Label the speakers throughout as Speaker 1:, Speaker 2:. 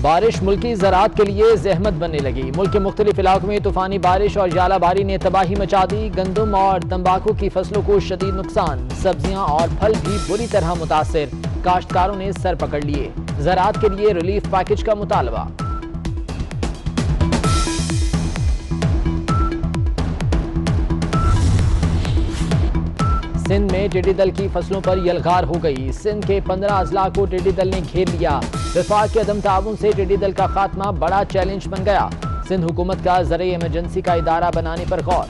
Speaker 1: बारिश मुल्की ज़राअत के लिए ज़हमत बनने लगी। मुल्क के मुख्तलिफ इलाकों में तूफानी बारिश और जालाबारी ने तबाही मचा दी। गंदम और तंबाकू की फसलों को शदीद नुकसान, सब्जियां और फल भी बुरी तरह मुतासिर। काश्तकारों ने सर पकड़ लिए। ज़राअत के लिए रिलीफ पैकेज का मुतालबा। सिंध में टिड्डी दल की फसलों पर यलगार हो गई। सिंध के 15 अजला को टिड्डी दल ने घेर लिया। विफाक के अदम ताउन से टिड्डी दल का खात्मा बड़ा चैलेंज बन गया। सिंध हुकूमत का ज़रिए इमरजेंसी का इदारा बनाने पर गौर।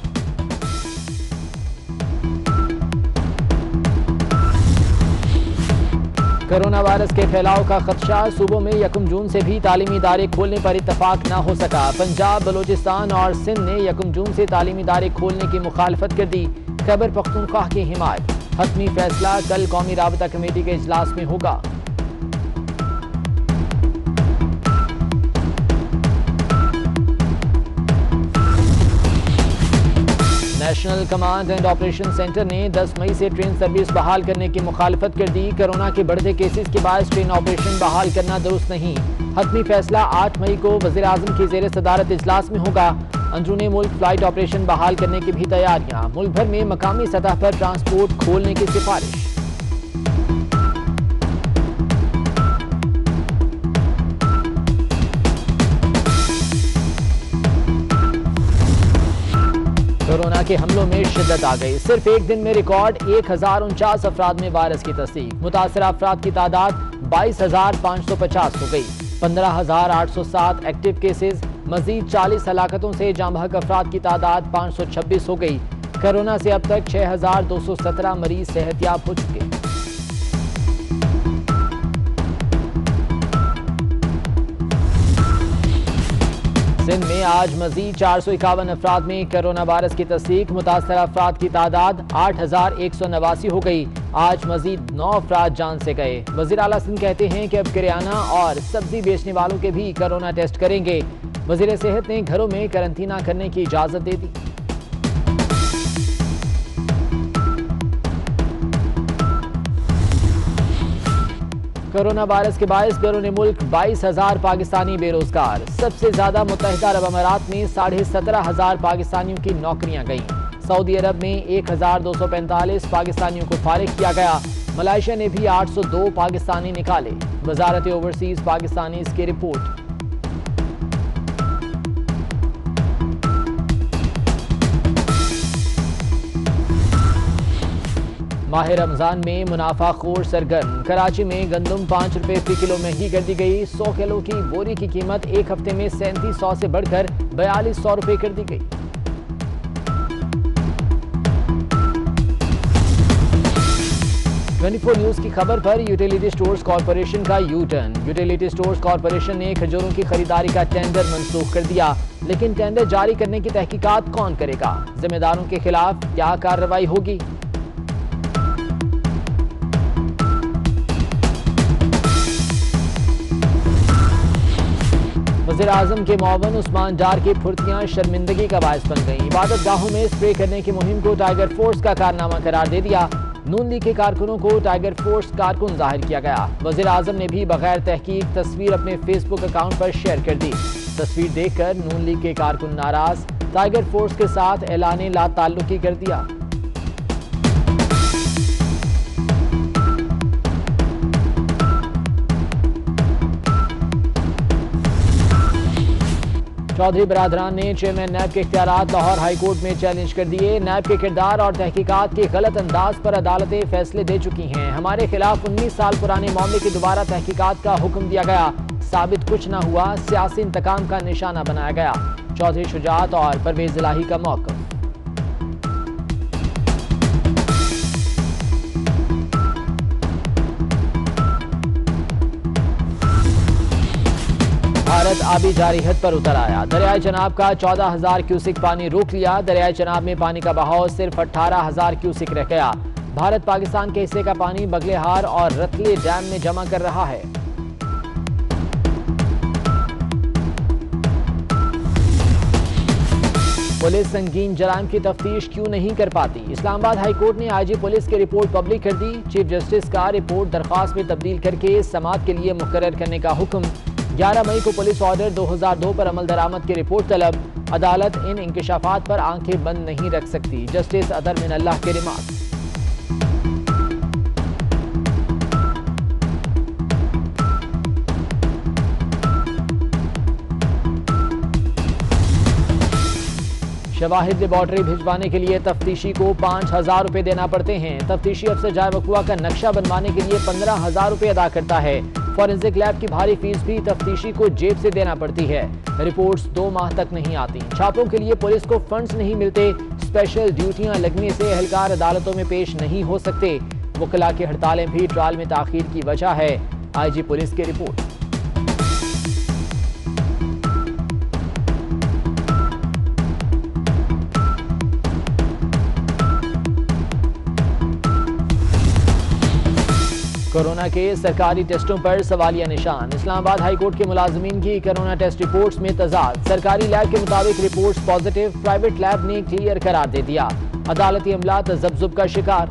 Speaker 1: कोरोना वायरस के फैलाव का खदशा, सूबों में 1 जून से भी तालीमी इदारे खोलने पर इत्तफाक न हो सका। पंजाब, बलोचिस्तान और सिंध ने 1 जून से तालीमी इदारे खोलने की मुखालफत कर दी। खैबर पख्तूनख्वा की हिमायत। हतमी फैसला कल कौमी राबता कमेटी के इजलास में होगा। National command and operation centre ने 10 मई से ट्रेन सर्विस बहाल करने की मुखालफत कर दी। कोरोना के बढ़ते केसेस के बाद ट्रेन ऑपरेशन बहाल करना दुरुस्त नहीं। हतमी फैसला 8 मई को वज़ीर आज़म की ज़ेर सदारत इजलास में होगा। अंदरूनी मुल्क फ्लाइट ऑपरेशन बहाल करने की भी तैयारियां। मुल्क भर में मकामी सतह पर ट्रांसपोर्ट खोलने की सिफारिश। कोरोना के हमलों में शिद्दत आ गई। सिर्फ एक दिन में रिकॉर्ड 1049 अफराद में वायरस की तस्दीक। मुतासरा अफराद की तादाद 22,550 हो गई। 15,807 एक्टिव केसेस। मजीद 40 हलाकतों से जामबहक अफराद की तादाद 526 हो गई। कोरोना से अब तक 6,217 मरीज सेहतयाब हो चुके। सिंध में आज मजीद 451 अफराद में कोरोना वायरस की तस्दीक। मुतासरा अफराद की तादाद 8,189 हो गई। आज मजीद 9 अफराद जान से गए। वज़ीर आला सिंध कहते हैं कि अब किराना और सब्जी बेचने वालों के भी कोरोना टेस्ट करेंगे। वज़ीर सेहत ने घरों में करंतना करने की इजाजत दे दी। कोरोना वायरस के बायस बैरून मुल्क 22,000 पाकिस्तानी बेरोजगार। सबसे ज्यादा मुत्तहिदा अरब अमारात में 17,500 पाकिस्तानियों की नौकरियां गईं। सऊदी अरब में 1,245 पाकिस्तानियों को फारिग किया गया। मलेशिया ने भी 802 पाकिस्तानी निकाले। वजारत ओवरसीज पाकिस्तानी की रिपोर्ट। माह रमजान में मुनाफाखोर सरगर्म। कराची में गंदम 5 रुपए फी किलो महंगी कर दी गई। 100 किलो की बोरी की कीमत एक हफ्ते में 3700 से बढ़कर 4200 रुपए कर दी गई। ट्वेंटी4 न्यूज की खबर पर यूटिलिटी स्टोर्स कॉर्पोरेशन का U turn. Utility stores corporation ने खजूरों की खरीदारी का टेंडर मंसूख कर दिया, लेकिन टेंडर जारी करने की तहकीकात कौन करेगा? जिम्मेदारों के खिलाफ क्या कार्रवाई होगी? वज़ीर आज़म के मुआवन उस्मान डार की फुर्तियां शर्मिंदगी का बायस बन गईं। इबादत गाहों में स्प्रे करने की मुहिम को टाइगर फोर्स का कारनामा करार दे दिया। नून लीग के कारकुनों को टाइगर फोर्स कारकुन जाहिर किया गया। वज़ीर आज़म ने भी बगैर तहकीक तस्वीर अपने फेसबुक अकाउंट पर शेयर कर दी। तस्वीर देखकर नून लीग के कारकुन नाराज, टाइगर फोर्स के साथ ऐलान ला ताल्लुकी कर दिया। चौधरी बरादरान ने चेयरमैन नैब के इख्तियारात लाहौर हाई कोर्ट में चैलेंज कर दिए। नैब के किरदार और तहकीकात के गलत अंदाज पर अदालतें फैसले दे चुकी हैं। हमारे खिलाफ 19 साल पुराने मामले की दोबारा तहकीकात का हुक्म दिया गया। साबित कुछ न हुआ, सियासी इंतकाम का निशाना बनाया गया। चौधरी शुजात और परवेज इलाही का मौक़िफ़। भारत आबी जारिहत पर उतर आया। दरियाए चनाब का 14,000 क्यूसिक पानी रोक लिया। दरियाए चनाब में पानी का बहाव सिर्फ 18,000 क्यूसिक रह गया। भारत पाकिस्तान के हिस्से का पानी बगलेहार और रतले डैम में जमा कर रहा है। पुलिस संगीन जराइम की तफ्तीश क्यों नहीं कर पाती? इस्लामाबाद हाई कोर्ट ने आईजी पुलिस की रिपोर्ट पब्लिक कर दी। चीफ जस्टिस का रिपोर्ट दरख्वास्त में तब्दील करके समाअत के लिए मुकर्रर करने का हुक्म। 11 मई को पुलिस ऑर्डर 2002 पर अमल दरामद की रिपोर्ट तलब। अदालत इन इंकशाफात पर आंखें बंद नहीं रख सकती। जस्टिस अदर मिन अल्लाह के रिमार्क। शवाहिद लेबॉर्ट्री भिजवाने के लिए तफ्तीशी को 5,000 रुपए देना पड़ते हैं। तफ्तीशी अफसर जाए वकुआ का नक्शा बनवाने के लिए 15,000 रुपए अदा करता है। फॉरेंसिक लैब की भारी फीस भी तफ्तीशी को जेब से देना पड़ती है। रिपोर्ट्स 2 माह तक नहीं आती। छापों के लिए पुलिस को फंड्स नहीं मिलते। स्पेशल ड्यूटियां लगने से एहलकार अदालतों में पेश नहीं हो सकते। वकला की हड़तालें भी ट्रायल में ताखीर की वजह है। आईजी पुलिस की रिपोर्ट। कोरोना के सरकारी टेस्टों पर सवालिया निशान। इस्लामाबाद हाईकोर्ट के मुलाजमीन की कोरोना टेस्ट रिपोर्ट्स में तजाद। सरकारी लैब के मुताबिक रिपोर्ट्स पॉजिटिव, प्राइवेट लैब ने क्लियर करार दे दिया। अदालती अमला तजब्जुब का शिकार।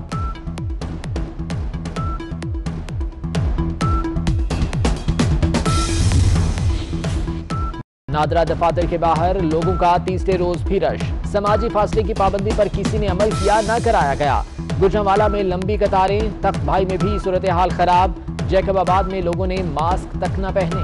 Speaker 1: नादरा दफातर के बाहर लोगों का तीसरे रोज भी रश। समाजी फासले की पाबंदी पर किसी ने अमल किया, न कराया गया। गुजरांवाला में लंबी कतारें, तख्त भाई में भी सूरत हाल खराब। जैकबाबाद में लोगों ने मास्क तक न पहने।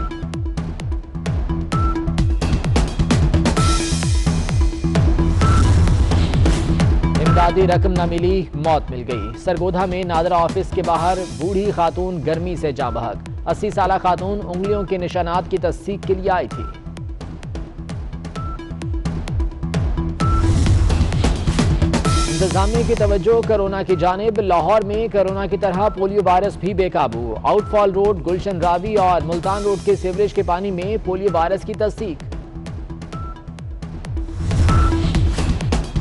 Speaker 1: इमदादी रकम न मिली, मौत मिल गई। सरगोधा में नादरा ऑफिस के बाहर बूढ़ी खातून गर्मी से जाँ बहक। 80 साला खातून उंगलियों के निशानात की तस्दीक के लिए आई थी। इंतजामिया की तवज्जो कोरोना की जानिब। लाहौर में कोरोना की तरह पोलियो वायरस भी बेकाबू। आउटफॉल रोड, गुलशन रावी और मुल्तान रोड के सीवरेज के पानी में पोलियो वायरस की तस्दीक।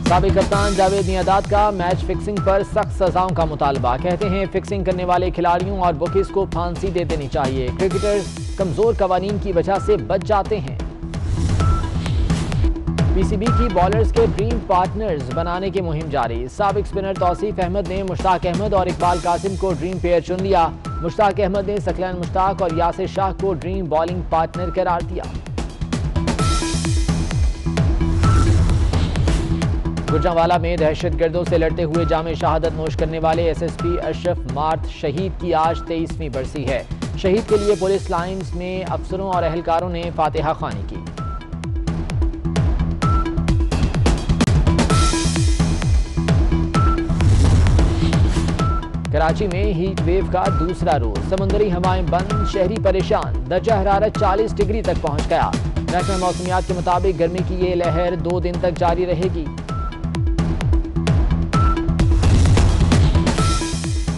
Speaker 1: साबिक कप्तान जावेद मियादाद का मैच फिक्सिंग पर सख्त सजाओं का मुतालबा। कहते हैं फिक्सिंग करने वाले खिलाड़ियों और बुकीज को फांसी दे देनी चाहिए। क्रिकेटर्स कमजोर कवानीन की वजह से बच जाते हैं। पीसीबी की बॉलर्स के ड्रीम पार्टनर्स बनाने की मुहिम जारी। साबिक स्पिनर तौसीफ अहमद ने मुश्ताक अहमद और इकबाल कासिम को ड्रीम पेयर चुन लिया। मुश्ताक अहमद ने सकलैन मुश्ताक और यासिर शाह को ड्रीम बॉलिंग पार्टनर करार दिया। गुजरांवाला में दहशतगर्दों से लड़ते हुए जामे शहादत नोश करने वाले एसएसपी अशरफ मार्थ शहीद की आज 23वीं बरसी है। शहीद के लिए पुलिस लाइंस में अफसरों और एहलकारों ने फातिहा ख्वानी की। कराची में हीट वेव का दूसरा रोज। समुद्री हवाएं बंद, शहरी परेशान। दर्जा हरारत 40 डिग्री तक पहुंच गया। महकमा मौसमियात के मुताबिक गर्मी की ये लहर 2 दिन तक जारी रहेगी।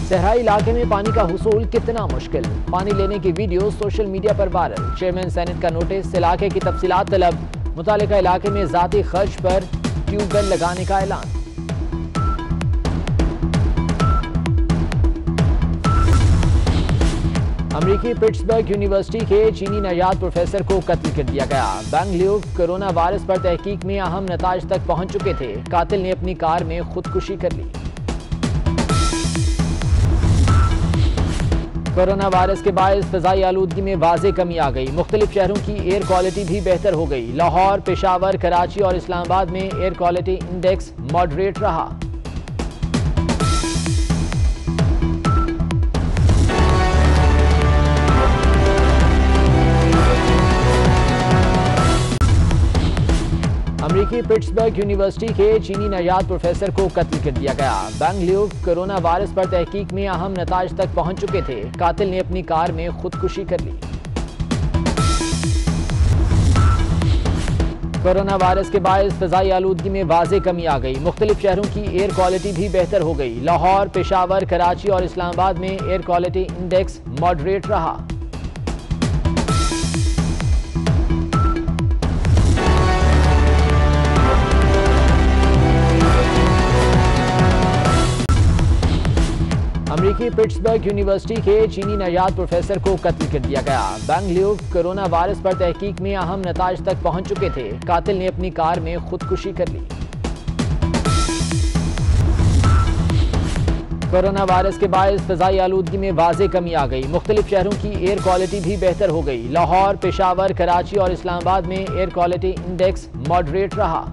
Speaker 1: सहराई इलाके में पानी का हुसूल कितना मुश्किल। पानी लेने की वीडियो सोशल मीडिया पर वायरल। चेयरमैन सेनेट का नोटिस, इलाके की तफसीलात तलब। मुतालिका इलाके में जाती खर्च पर ट्यूबवेल लगाने का ऐलान। अमेरिकी पिट्सबर्ग यूनिवर्सिटी के चीनी नजात प्रोफेसर को कत्ल कर दिया गया। बेंगलुरु कोरोना वायरस पर तहकीक में अहम नताज तक पहुंच चुके थे। कातिल ने अपनी कार में खुदकुशी कर ली। कोरोना वायरस के बायस फिजाई आलूदगी में वाज़ेह कमी आ गई। मुख्तलिफ शहरों की एयर क्वालिटी भी बेहतर हो गई। लाहौर, पेशावर, कराची और इस्लामाबाद में एयर क्वालिटी इंडेक्स मॉडरेट रहा। अमेरिकी पिट्सबर्ग यूनिवर्सिटी के चीनी नजात प्रोफेसर को कत्ल कर दिया गया। बेंगलुरु कोरोना वायरस पर तहकीक में अहम नताज तक पहुंच चुके थे। कातिल ने अपनी कार में खुदकुशी कर ली। कोरोना वायरस के बायस फिजाई आलूदगी में वाज़ेह कमी आ गई। मुख्तलिफ शहरों की एयर क्वालिटी भी बेहतर हो गई। लाहौर, पेशावर, कराची और इस्लामाबाद में एयर क्वालिटी इंडेक्स मॉडरेट रहा। अमेरिकी पिट्सबर्ग यूनिवर्सिटी के चीनी नजात प्रोफेसर को कत्ल कर दिया गया। बेंगलुरु कोरोना वायरस पर तहकीक में अहम नताज तक पहुंच चुके थे। कातिल ने अपनी कार में खुदकुशी कर ली। कोरोना वायरस के बायस फ़िज़ाई आलूदगी में वाज़ेह कमी आ गई। मुख्तलिफ शहरों की एयर क्वालिटी भी बेहतर हो गई। लाहौर, पेशावर, कराची और इस्लामाबाद में एयर क्वालिटी इंडेक्स मॉडरेट रहा।